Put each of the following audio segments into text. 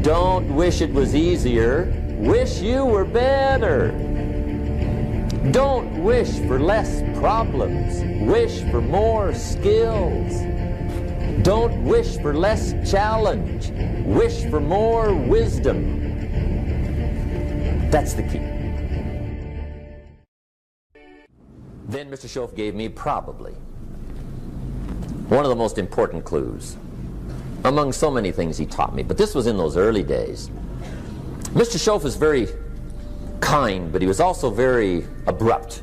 Don't wish it was easier. Wish you were better. Don't wish for less problems. Wish for more skills. Don't wish for less challenge. Wish for more wisdom. That's the key. Then Mr. Shoaff gave me probably one of the most important clues among so many things he taught me, but this was in those early days. Mr. Shoaff was very kind, but he was also very abrupt.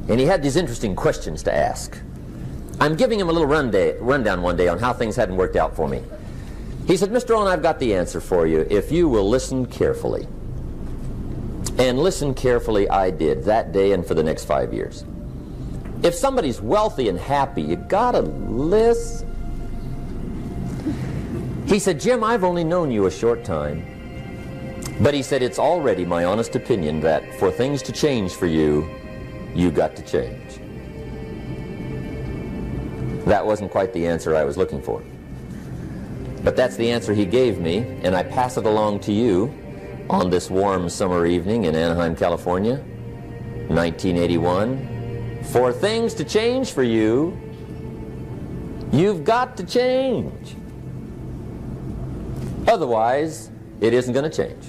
And he had these interesting questions to ask. I'm giving him a little rundown one day on how things hadn't worked out for me. He said, Mr. Rohn, I've got the answer for you if you will listen carefully. And listen carefully I did that day and for the next 5 years. If somebody's wealthy and happy, you gotta listen. He said, Jim, I've only known you a short time. But he said, it's already my honest opinion that for things to change for you, you got to change. That wasn't quite the answer I was looking for. But that's the answer he gave me, and I pass it along to you on this warm summer evening in Anaheim, California, 1981. For things to change for you, you've got to change. Otherwise, it isn't going to change.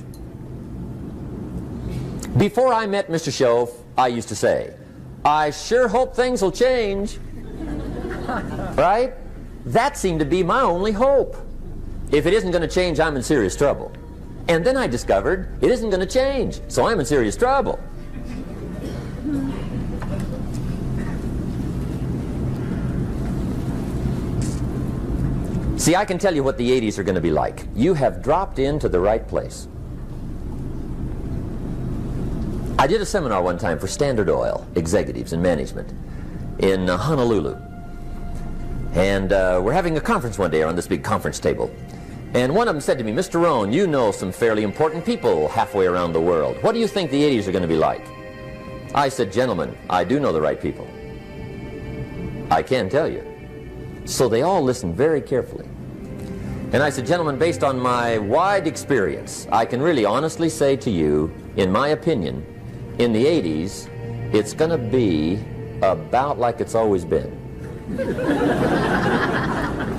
Before I met Mr. Shoaff, I used to say, I sure hope things will change. Right? That seemed to be my only hope. If it isn't going to change, I'm in serious trouble. And then I discovered it isn't going to change, so I'm in serious trouble. See, I can tell you what the 80s are going to be like. You have dropped into the right place. I did a seminar one time for Standard Oil executives and management in Honolulu. And we're having a conference one day on this big conference table. And one of them said to me, Mr. Rohn, you know some fairly important people halfway around the world. What do you think the 80s are going to be like? I said, gentlemen, I do know the right people. I can tell you. So they all listened very carefully. And I said, gentlemen, based on my wide experience, I can really honestly say to you, in my opinion, in the 80s, it's going to be about like it's always been.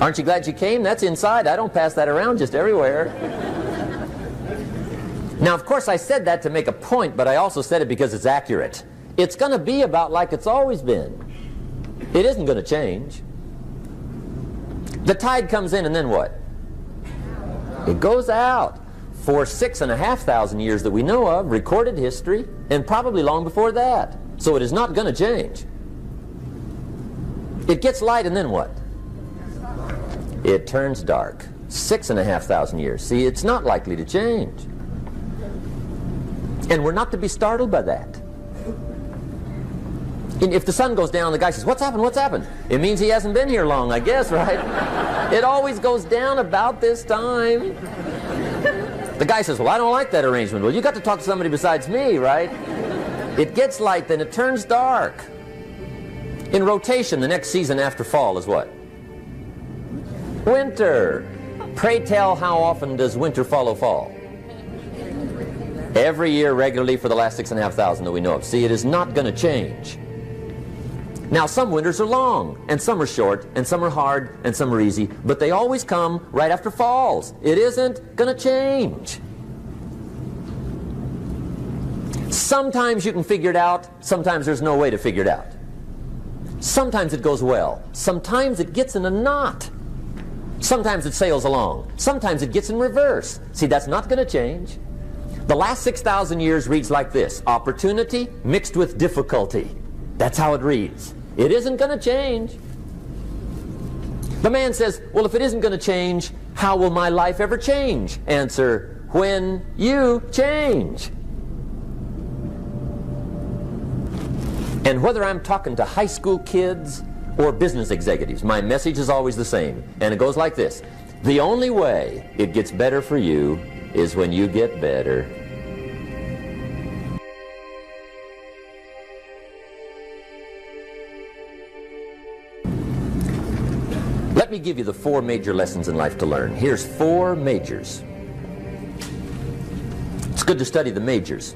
Aren't you glad you came? That's inside. I don't pass that around just everywhere. Now, of course, I said that to make a point, but I also said it because it's accurate. It's going to be about like it's always been. It isn't going to change. The tide comes in, and then what? It goes out. For 6,500 years that we know of, recorded history, and probably long before that. So it is not going to change. It gets light, and then what? It turns dark. 6,500 years. See, it's not likely to change. And we're not to be startled by that. And if the sun goes down, the guy says, what's happened, what's happened? It means he hasn't been here long, I guess, right? It always goes down about this time. The guy says, well, I don't like that arrangement. Well, you got to talk to somebody besides me, right? It gets light, then it turns dark. In rotation, the next season after fall is what? Winter. Pray tell, how often does winter follow fall? Every year regularly for the last 6,500 that we know of. See, it is not going to change. Now, some winters are long, and some are short, and some are hard, and some are easy, but they always come right after falls. It isn't going to change. Sometimes you can figure it out, sometimes there's no way to figure it out. Sometimes it goes well, sometimes it gets in a knot. Sometimes it sails along, sometimes it gets in reverse. See, that's not going to change. The last 6,000 years reads like this: opportunity mixed with difficulty. That's how it reads. It isn't going to change. The man says, well, if it isn't going to change, how will my life ever change? Answer, when you change. And whether I'm talking to high school kids or business executives, my message is always the same. And it goes like this: the only way it gets better for you is when you get better. Let me give you the 4 major lessons in life to learn. Here's 4 majors. It's good to study the majors.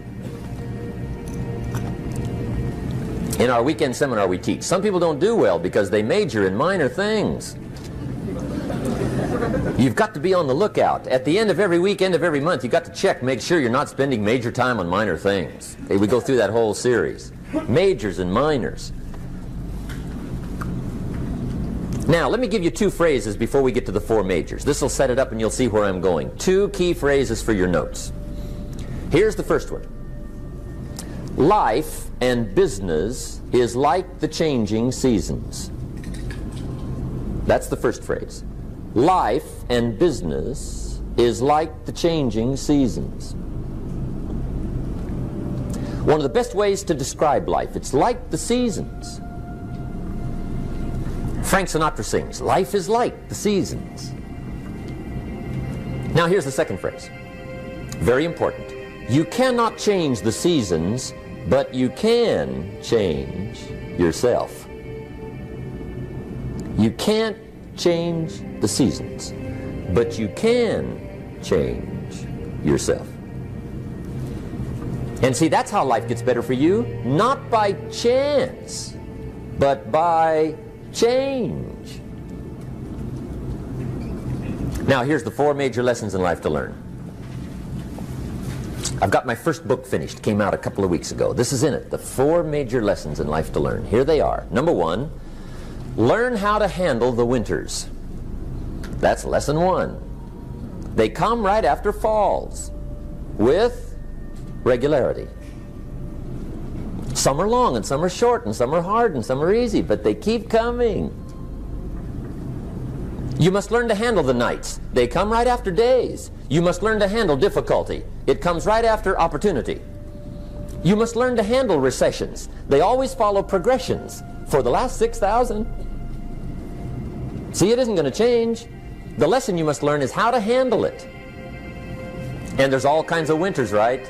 In our weekend seminar we teach, some people don't do well because they major in minor things. You've got to be on the lookout. At the end of every week, end of every month, you've got to check, make sure you're not spending major time on minor things. We go through that whole series. Majors and minors. Now, let me give you two phrases before we get to the four majors. This will set it up and you'll see where I'm going. Two key phrases for your notes. Here's the first one. Life and business is like the changing seasons. That's the first phrase. Life and business is like the changing seasons. One of the best ways to describe life, it's like the seasons. Frank Sinatra sings, life is like the seasons. Now here's the second phrase. Very important. You cannot change the seasons, but you can change yourself. You can't change the seasons, but you can change yourself. And see, that's how life gets better for you, not by chance, but by change. Now, here's the four major lessons in life to learn. I've got my first book finished, came out a couple of weeks ago. This is in it, the four major lessons in life to learn. Here they are. Number one, learn how to handle the winters. That's lesson one. They come right after falls with regularity. Some are long and some are short and some are hard and some are easy, but they keep coming. You must learn to handle the nights. They come right after days. You must learn to handle difficulty. It comes right after opportunity. You must learn to handle recessions. They always follow progressions for the last 6,000. See, it isn't going to change. The lesson you must learn is how to handle it. And there's all kinds of winters, right?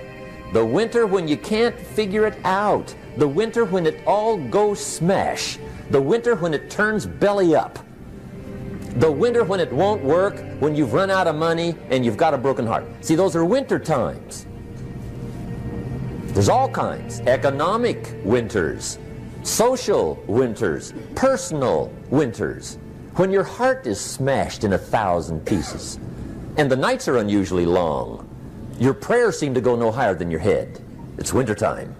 The winter when you can't figure it out. The winter when it all goes smash. The winter when it turns belly up. The winter when it won't work, when you've run out of money and you've got a broken heart. See, those are winter times. There's all kinds. Economic winters, social winters, personal winters. When your heart is smashed in 1,000 pieces and the nights are unusually long, your prayers seem to go no higher than your head. It's wintertime.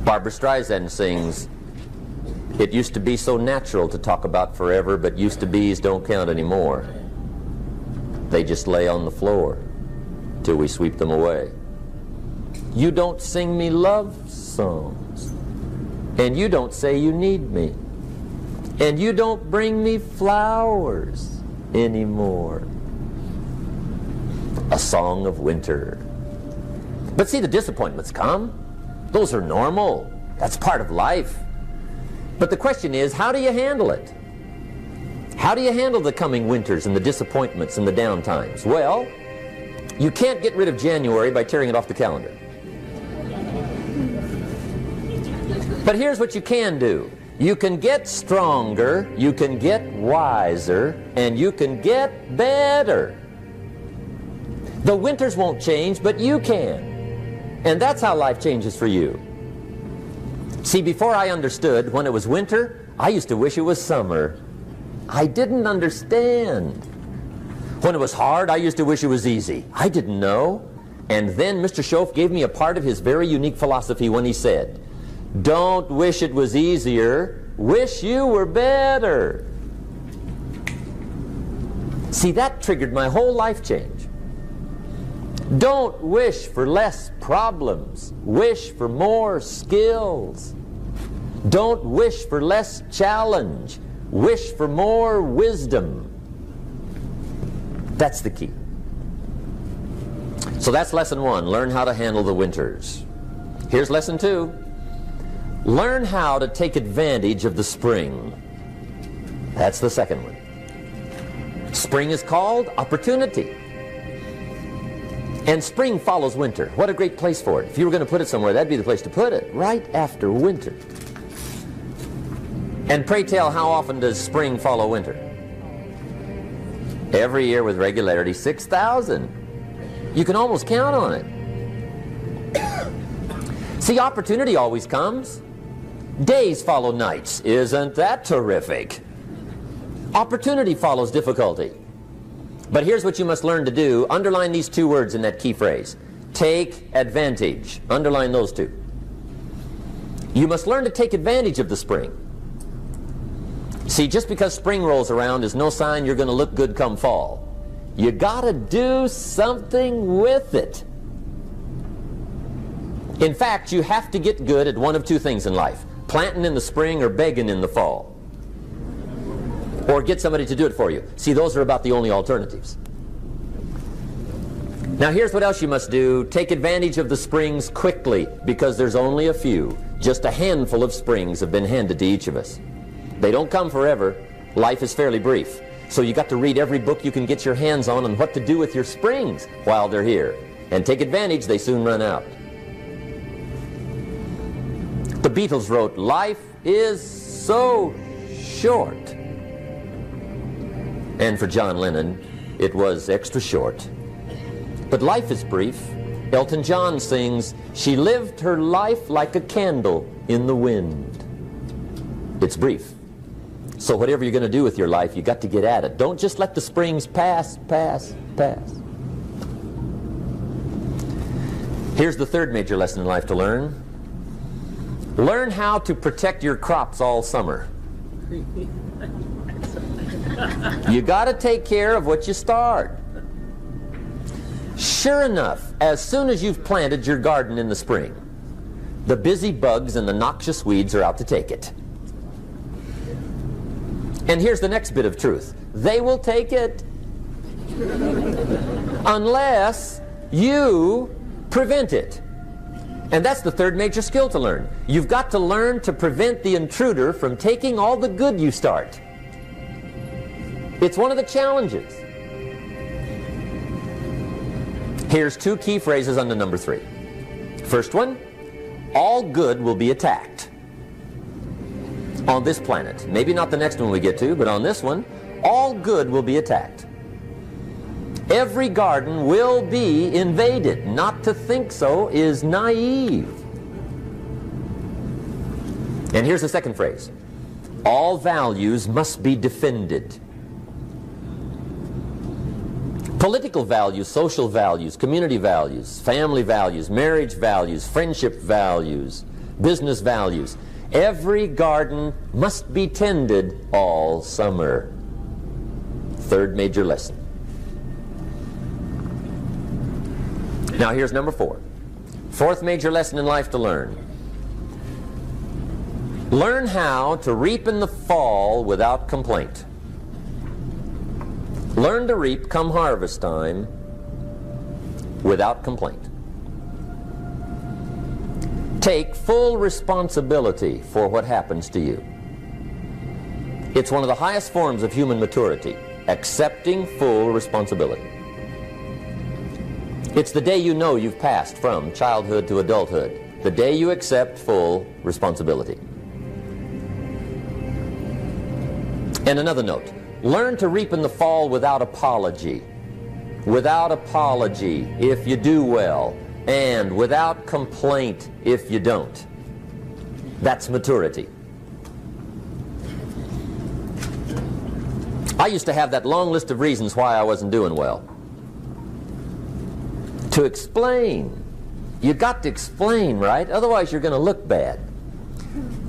Barbra Streisand sings, "It used to be so natural to talk about forever, but used to be's don't count anymore. They just lay on the floor till we sweep them away. You don't sing me love songs, and you don't say you need me, and you don't bring me flowers anymore." A song of winter. But see, the disappointments come. Those are normal. That's part of life. But the question is, how do you handle it? How do you handle the coming winters and the disappointments and the down times? Well, you can't get rid of January by tearing it off the calendar. But here's what you can do. You can get stronger, you can get wiser, and you can get better. The winters won't change, but you can. And that's how life changes for you. See, before I understood, when it was winter, I used to wish it was summer. I didn't understand. When it was hard, I used to wish it was easy. I didn't know. And then Mr. Shoaff gave me a part of his very unique philosophy when he said, "Don't wish it was easier, wish you were better." See, that triggered my whole life change. Don't wish for less problems, wish for more skills. Don't wish for less challenge, wish for more wisdom. That's the key. So that's lesson one, learn how to handle the winters. Here's lesson two, learn how to take advantage of the spring. That's the second one. Spring is called opportunity. And spring follows winter. What a great place for it. If you were going to put it somewhere, that'd be the place to put it, right after winter. And pray tell, how often does spring follow winter? Every year with regularity, 6,000. You can almost count on it. See, opportunity always comes. Days follow nights. Isn't that terrific? Opportunity follows difficulty. But here's what you must learn to do. Underline these two words in that key phrase. Take advantage. Underline those two. You must learn to take advantage of the spring. See, just because spring rolls around is no sign you're going to look good come fall. You got to do something with it. In fact, you have to get good at one of two things in life. Planting in the spring or begging in the fall. Or get somebody to do it for you. See, those are about the only alternatives. Now here's what else you must do. Take advantage of the springs quickly, because there's only a few. Just a handful of springs have been handed to each of us. They don't come forever. Life is fairly brief. So you got to read every book you can get your hands on what to do with your springs while they're here. And take advantage, they soon run out. The Beatles wrote, "Life is so short." And for John Lennon, it was extra short. But life is brief. Elton John sings, "She lived her life like a candle in the wind." It's brief. So whatever you're going to do with your life, you got to get at it. Don't just let the springs pass. Here's the third major lesson in life to learn. Learn how to protect your crops all summer. You got to take care of what you start. Sure enough, as soon as you've planted your garden in the spring, the busy bugs and the noxious weeds are out to take it. And here's the next bit of truth. They will take it unless you prevent it. And that's the third major skill to learn. You've got to learn to prevent the intruder from taking all the good you start. It's one of the challenges. Here's two key phrases under number 3. First one, all good will be attacked. On this planet. Maybe not the next one we get to, but on this one, all good will be attacked. Every garden will be invaded. Not to think so is naive. And here's the second phrase. All values must be defended. Political values, social values, community values, family values, marriage values, friendship values, business values. Every garden must be tended all summer. Third major lesson. Now here's number 4. Fourth major lesson in life to learn. Learn how to reap in the fall without complaint. Learn to reap come harvest time without complaint. Take full responsibility for what happens to you. It's one of the highest forms of human maturity, accepting full responsibility. It's the day you know you've passed from childhood to adulthood, the day you accept full responsibility. And another note, learn to reap in the fall without apology. Without apology if you do well, and without complaint if you don't. That's maturity. I used to have that long list of reasons why I wasn't doing well. To explain. You got to explain, right? Otherwise you're going to look bad.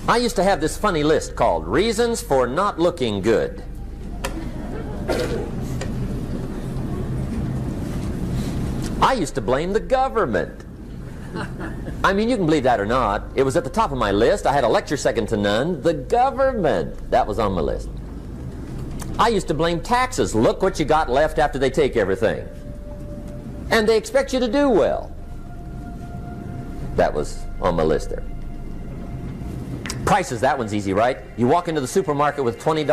I used to have this funny list called Reasons for Not Looking Good. I used to blame the government. I mean, you can believe that or not. It was at the top of my list. I had a lecture second to none. The government. That was on my list. I used to blame taxes. Look what you got left after they take everything. And they expect you to do well. That was on my list there. Prices, that one's easy, right? You walk into the supermarket with $20